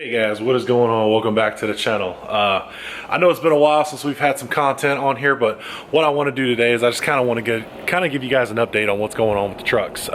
Hey guys, what is going on? Welcome back to the channel. I know it's been a while since we've had some content on here, but what I want to do today is I just kind of want to give you guys an update on what's going on with the trucks.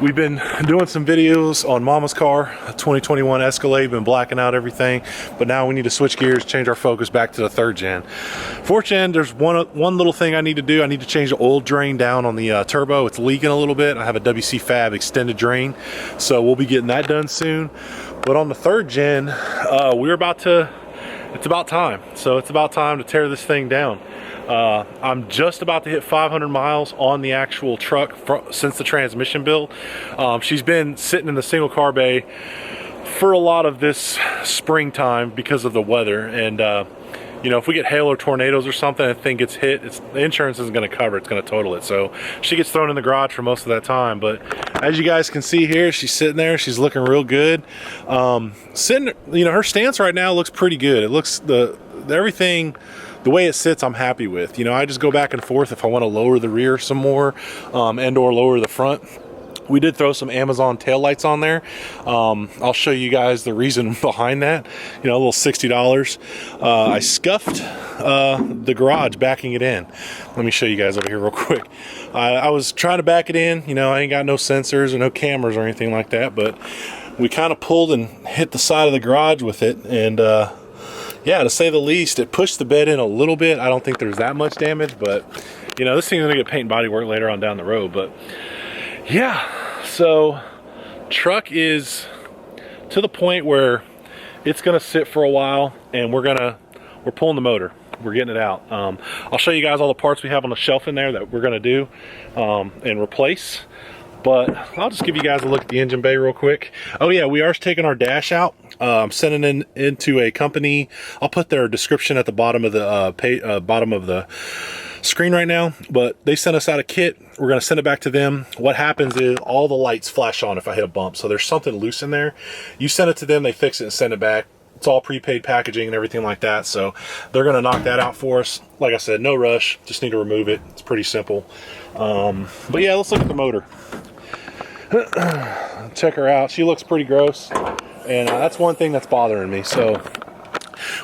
We've been doing some videos on Mama's car, a 2021 Escalade, been blacking out everything, but now we need to switch gears, change our focus back to the third gen. Fourth gen, there's one little thing I need to do. I need to change the oil drain down on the turbo. It's leaking a little bit. I have a WC Fab extended drain, so we'll be getting that done soon. But on the third gen, it's about time. So it's about time to tear this thing down. I'm just about to hit 500 miles on the actual truck since the transmission build. She's been sitting in the single car bay for a lot of this springtime because of the weather. And you know, if we get hail or tornadoes or something, I think gets hit, the insurance isn't going to cover it, it's going to total it. So she gets thrown in the garage for most of that time. But as you guys can see here, she's sitting there, she's looking real good. You know, her stance right now looks pretty good. It looks, everything, the way it sits, I'm happy with. You know, I just go back and forth if I want to lower the rear some more and or lower the front. We did throw some Amazon taillights on there. I'll show you guys the reason behind that. You know, a little $60. I scuffed the garage backing it in. Let me show you guys over here real quick. I was trying to back it in. You know, I ain't got no sensors or no cameras or anything like that, but we kind of pulled and hit the side of the garage with it. And yeah, to say the least, it pushed the bed in a little bit. I don't think there's that much damage, but you know, this thing's gonna get paint and body work later on down the road. But yeah, so truck is to the point where it's gonna sit for a while, and we're pulling the motor, we're getting it out. I'll show you guys all the parts we have on the shelf in there that we're gonna do and replace. But I'll just give you guys a look at the engine bay real quick. Oh yeah, we are taking our dash out. I'm sending it into a company. I'll put their description at the bottom of the screen right now, but they sent us out a kit. We're going to send it back to them. What happens is all the lights flash on if I hit a bump, so there's something loose in there. You send it to them, they fix it and send it back. It's all prepaid packaging and everything like that, so they're going to knock that out for us. Like I said, no rush, just need to remove it. It's pretty simple. But yeah, let's look at the motor. Check her out. She looks pretty gross, and that's one thing that's bothering me. So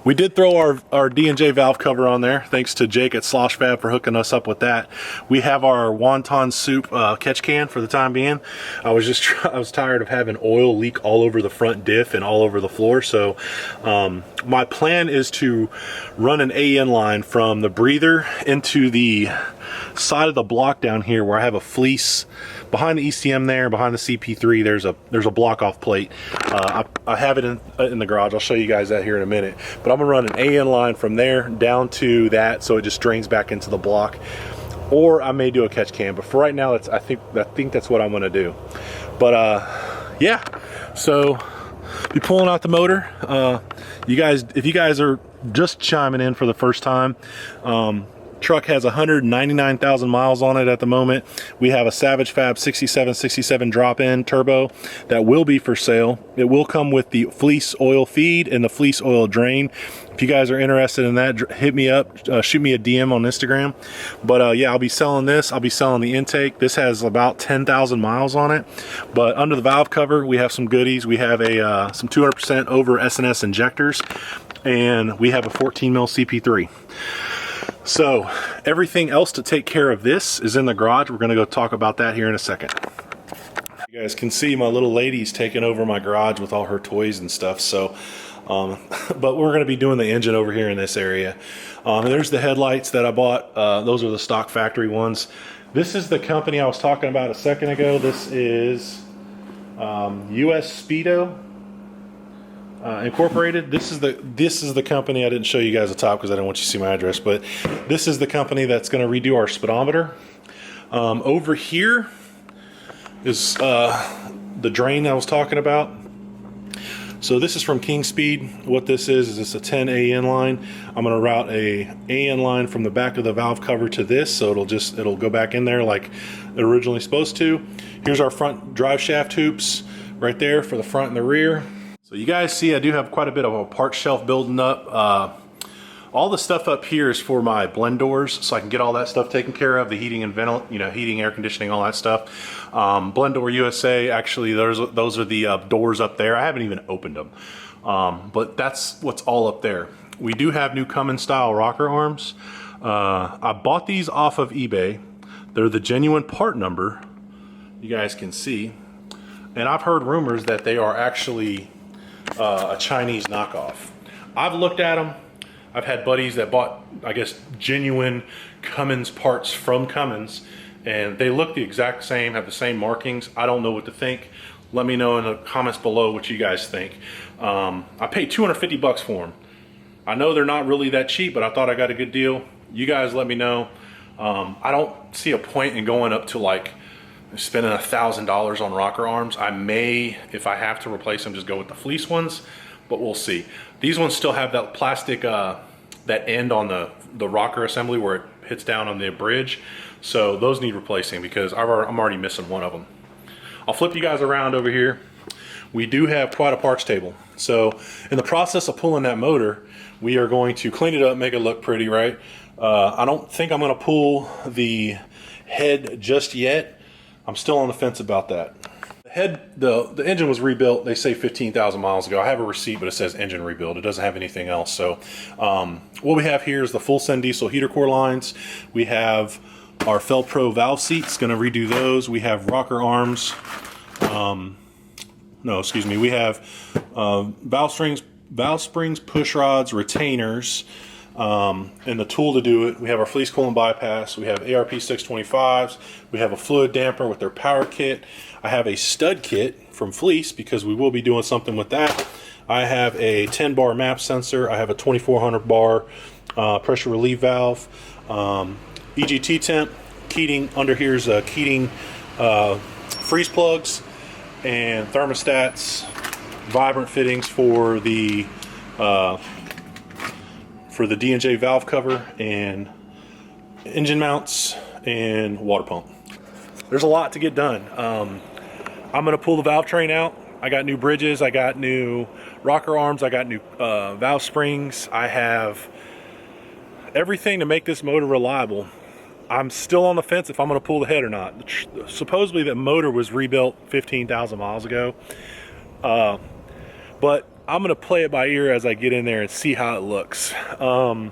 we did throw our D&J valve cover on there, thanks to Jake at Slosh Fab for hooking us up with that. We have our wonton soup catch can for the time being. I was tired of having oil leak all over the front diff and all over the floor. So my plan is to run an AN line from the breather into the side of the block down here where I have a fleece behind the ECM there, behind the CP3. There's a block off plate. I have it in the garage. I'll show you guys that here in a minute. But I'm gonna run an AN line from there down to that, so it just drains back into the block. Or I may do a catch can, but for right now, I think that's what I'm gonna do. But yeah, so be pulling out the motor. If you guys are just chiming in for the first time, truck has 199,000 miles on it at the moment. We have a Savage Fab 6767 drop-in turbo that will be for sale. It will come with the fleece oil feed and the fleece oil drain. If you guys are interested in that, hit me up, shoot me a DM on Instagram. But yeah, I'll be selling this. I'll be selling the intake. This has about 10,000 miles on it. But under the valve cover, we have some goodies. We have some 200% over S&S injectors, and we have a 14 mil CP3. So everything else to take care of this is in the garage. We're gonna go talk about that here in a second. You guys can see my little lady's taking over my garage with all her toys and stuff. So, but we're gonna be doing the engine over here in this area. And there's the headlights that I bought. Those are the stock factory ones. This is the company I was talking about a second ago. This is ISSPRO Incorporated. This is the company. I didn't show you guys the top because I didn't want you to see my address, but this is the company that's going to redo our speedometer. Over here is the drain I was talking about. So this is from Steed Speed. What this is it's a 10 AN line. I'm going to route a AN line from the back of the valve cover to this, so it'll go back in there like it originally supposed to. Here's our front drive shaft hoops right there for the front and the rear. So you guys see I do have quite a bit of a part shelf building up. all the stuff up here is for my blend doors, so I can get all that stuff taken care of, the heating and heating, air conditioning, all that stuff. Blend Door USA, actually those are the doors up there. I haven't even opened them, but that's what's all up there. We do have new Cummins style rocker arms. I bought these off of eBay. They're the genuine part number, you guys can see, and I've heard rumors that they are actually a Chinese knockoff. I've looked at them. I've had buddies that bought, I guess, genuine Cummins parts from Cummins, and they look the exact same, have the same markings. I don't know what to think. Let me know in the comments below what you guys think. I paid 250 bucks for them. I know they're not really that cheap, but I thought I got a good deal. You guys let me know. I don't see a point in going up to like spending $1,000 on rocker arms. I may, if I have to replace them, just go with the fleece ones, but we'll see. These ones still have that plastic, that end on the rocker assembly where it hits down on the bridge. So those need replacing because I'm already missing one of them. I'll flip you guys around over here. We do have quite a parts table. So in the process of pulling that motor, we are going to clean it up, make it look pretty, right? I don't think I'm gonna pull the head just yet. I'm still on the fence about that. The engine was rebuilt, they say 15,000 miles ago. I have a receipt, but it says engine rebuild. It doesn't have anything else. So what we have here is the full send diesel heater core lines. We have our Fel-Pro valve seats, gonna redo those. We have rocker arms. No, excuse me. We have valve springs, push rods, retainers, and the tool to do it. We have our fleece coolant bypass. We have ARP 625s. We have a Fluidampr with their power kit. I have a stud kit from Fleece because we will be doing something with that. I have a 10 bar map sensor. I have a 2400 bar pressure relief valve. EGT temp, Keating, under here's Keating freeze plugs and thermostats, vibrant fittings for the D&J valve cover, and engine mounts and water pump. There's a lot to get done. I'm gonna pull the valve train out. I got new bridges, I got new rocker arms, I got new valve springs. I have everything to make this motor reliable. I'm still on the fence if I'm gonna pull the head or not. Supposedly the motor was rebuilt 15,000 miles ago. But I'm gonna play it by ear as I get in there and see how it looks. I'm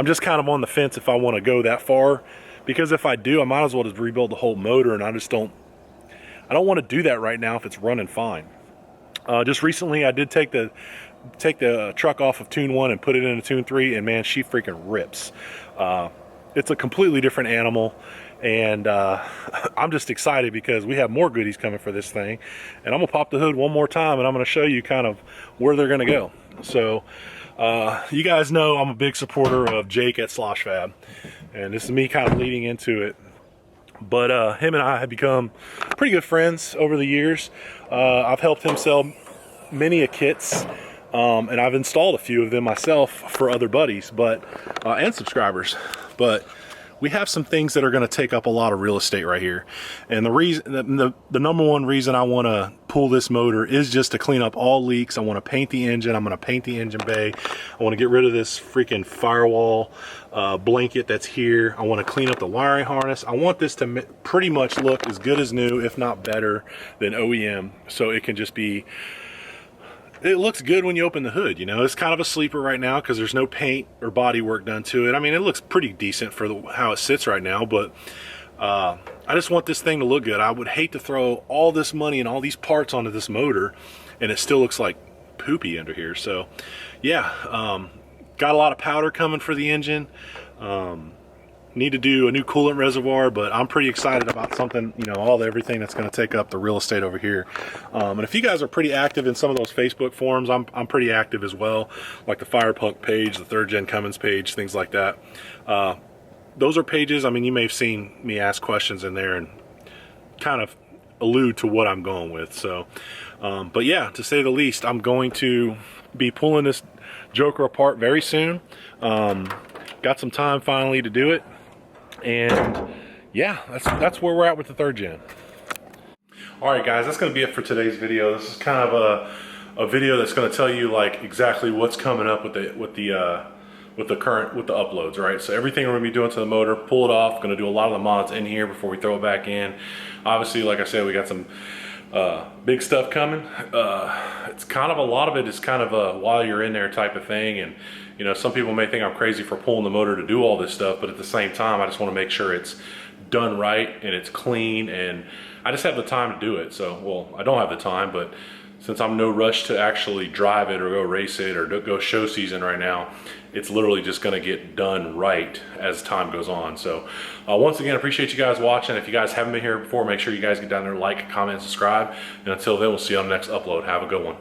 just kind of on the fence if I want to go that far, because if I do, I might as well just rebuild the whole motor, and I don't want to do that right now if it's running fine. Just recently I did take the truck off of Tune 1 and put it into Tune 3, and man, she freaking rips. It's a completely different animal, and I'm just excited because we have more goodies coming for this thing, and I'm gonna pop the hood one more time and I'm gonna show you kind of where they're gonna go. So you guys know I'm a big supporter of Jake at Slosh Fab, and this is me kind of leading into it, but him and I have become pretty good friends over the years. I've helped him sell many kits, and I've installed a few of them myself for other buddies, but and subscribers. But we have some things that are going to take up a lot of real estate right here, and the reason, the number one reason I want to pull this motor is just to clean up all leaks. I want to paint the engine. I'm going to paint the engine bay. I want to get rid of this freaking firewall blanket that's here. I want to clean up the wiring harness. I want this to pretty much look as good as new, if not better than OEM, so it can just be, it looks good when you open the hood. You know, it's kind of a sleeper right now because there's no paint or body work done to it. I mean, it looks pretty decent for how it sits right now, but I just want this thing to look good. I would hate to throw all this money and all these parts onto this motor and it still looks like poopy under here. So yeah, got a lot of powder coming for the engine. Need to do a new coolant reservoir, but I'm pretty excited about something, you know, everything that's going to take up the real estate over here. And if you guys are pretty active in some of those Facebook forums, I'm pretty active as well, like the Firepunk page, the 3rd Gen Cummins page, things like that. Those are pages, I mean, you may have seen me ask questions in there and kind of allude to what I'm going with. So, but yeah, to say the least, I'm going to be pulling this Joker apart very soon. Got some time finally to do it. And yeah, that's where we're at with the 3rd Gen. All right, guys, that's going to be it for today's video. This is kind of a video that's going to tell you like exactly what's coming up with the with the uploads, right? So everything we're gonna be doing to the motor, pull it off, gonna do a lot of the mods in here before we throw it back in. Obviously, like I said, we got some big stuff coming. It's kind of, a lot of it is kind of a while you're in there type of thing, and you know, some people may think I'm crazy for pulling the motor to do all this stuff, but at the same time, I just want to make sure it's done right and it's clean, and I just have the time to do it. So, well, I don't have the time, but since I'm no rush to actually drive it or go race it or go show season right now, it's literally just going to get done right as time goes on. So once again, appreciate you guys watching. If you guys haven't been here before, make sure you guys get down there, like, comment, subscribe, and until then, we'll see you on the next upload. Have a good one.